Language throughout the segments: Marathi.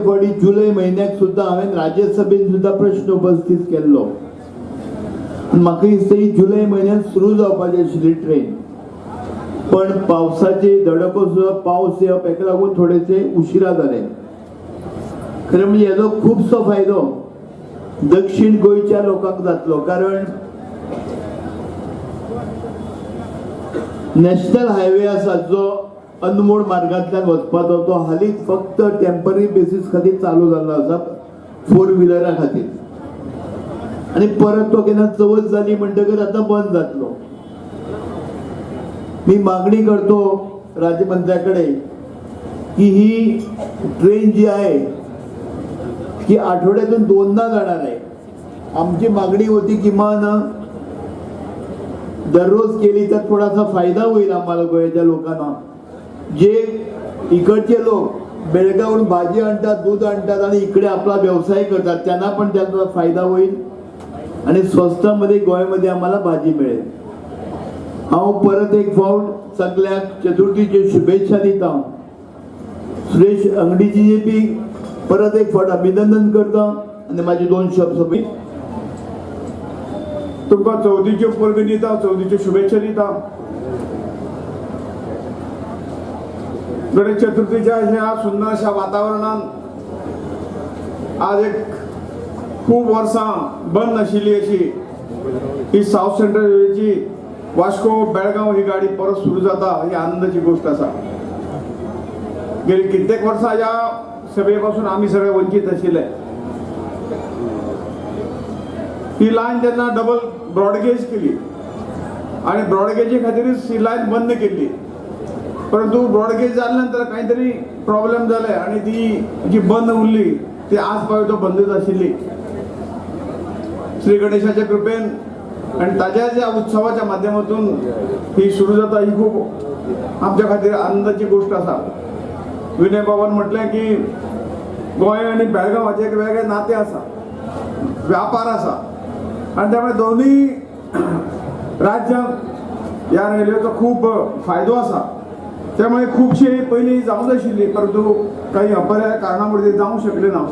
जुलै महिन्यात सुद्धा हांवें राज्यसभेत सुद्धा प्रश्न उपस्थित केल्लो. म्हाका दिसता ही जुलै म्हयन्यात सुरू जावपाची आशिल्ली ट्रेन, पण पावसाची धडको सुद्धा पावस येवप हेका लागून थोडेसे उशिरा जाले. खरें म्हणजे हेजो खुबसो फायदो दक्षिण गोंयच्या लोकांक जातलो, कारण नॅशनल हायवे आसा जो अनमोड मार्गांतल्यान वचपाचो, तो हालींच फक्त टेम्पररी बेसीस खातीर चालू जाल्लो आसा 4 व्हिलरा खातीर, आणि परत तो केन्ना चवथ जाली म्हणटकर आता बंद जातलो. मी मागणी करतो राज्यमंत्र्याकडे की ही ट्रेन जी आहे ती आठवड्यातून 2दा जाणार आहे. आमची मागणी होती किमान दररोज केली तर थोडासा फायदा होईल आम्हाला गोव्याच्या लोकांना. जे इकडचे लोक बेळगावहून भाजी आणतात, दूध आणतात आणि इकडे आपला व्यवसाय करतात, त्यांना पण त्याचा फायदा होईल आणि स्वस्तामध्ये गोव्यामध्ये आम्हाला भाजी मिळेल. हांव परत एक फावट सगळ्याक चतुर्थीचे शुभेच्छा दिता. सुरेश अंगडीची जे पी परत एक फावट अभिनंदन करता आणि माझे 2 शब्द सोबत तुमकां चवथीचे परबी दिता, चवथीचे शुभेच्छा दिता. गणेश चतुर्थीच्या ह्या सुंदर अशा वातावरणात आज एक खूप वर्सां बंद आशिल्ली अशी ही साऊथ सेंट्रल रेल्वेची वास्को बेळगाव ही गाडी परत सुरू जाता, ही आनंदाची गोष्ट आसा. गेली कित्येक वर्सां या सभेपासून आम्ही सगळे वंचित आशिल्ले. ही लाईन जेन्ना डबल ब्रॉडगेज केली आणि ब्रॉडगेजी खातीरच ही लाईन बंद केली, परंतु ब्रॉडगेज जाल्यानंतर काहीतरी प्रॉब्लेम जाले आणि ती जी बंद उरली ती आज पर्यंत बंदच आशिल्ली. श्री गणेशाच्या कृपेन आणि ताज्याच या उत्सवाच्या माध्यमातून ही सुरू जाता, ही खूप आमच्या खातीर आनंदाची गोष्ट आसा. विनय बाबान म्हटलें की गोंय आणि बेळगाव हाचे एक वेगळे नाते आसा, व्यापार आसा, आणि त्यामुळे दोन्ही राज्यांक या रेल्वेचो खूप फायदो आसा. त्यामुळे खूपशी पयलीं जावंक आशिल्ली, परंतु काही अपर्याय कारणामुळे ते जावंक शकले ना.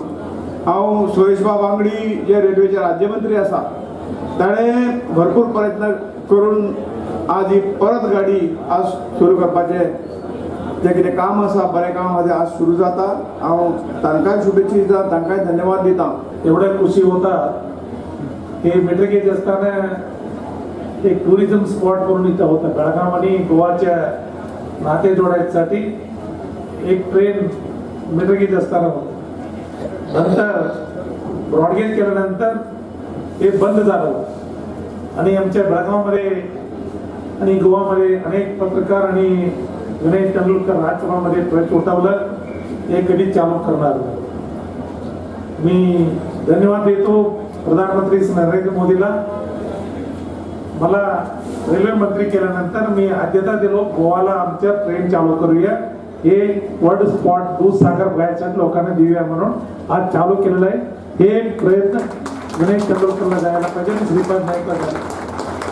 हांव सुरेश बाब आंगडी जे रेल्वेचे राज्यमंत्री आसा ताणें भरपूर प्रयत्न करून आज ही परत गाडी आज सुरू करपाचें जे कितें काम आसा, बरें काम आसा, आज सुरू जाता. हांव तांकांय शुभेच्छा दिता, तांकांय धन्यवाद दिता. एवढ्या खुशी होता की मेट्रिकेज असताना एक टुरिझम स्पॉट म्हणून इथं होतं. बेळगाव आणि गोवाच्या नाते जोडायसाठी एक ट्रेन मेट्रिकेज असताना होतं. नंतर ब्रॉडगेज केल्यानंतर हे बंद झालं आणि आमच्या बेळगावमध्ये आणि गोवामध्ये अनेक पत्रकार आणि गणेश तेंडुलकर राजसभामध्ये प्रश्न उठवलं, हे कधी चालू करणार. मी धन्यवाद देतो प्रधानमंत्री नरेंद्र मोदीला. मला रेल्वे मंत्री केल्यानंतर मी आद्यता दिलो गोवाला आमच्या ट्रेन चालू करूया, हे वर्ल्ड स्पॉट दूधसागर बाहेरच्या लोकांना देऊया म्हणून आज चालू केलेलं आहे. हे प्रयत्न गणेश तेंडुलकरला जायला पाहिजे, श्रीपाद नाईकला जायला.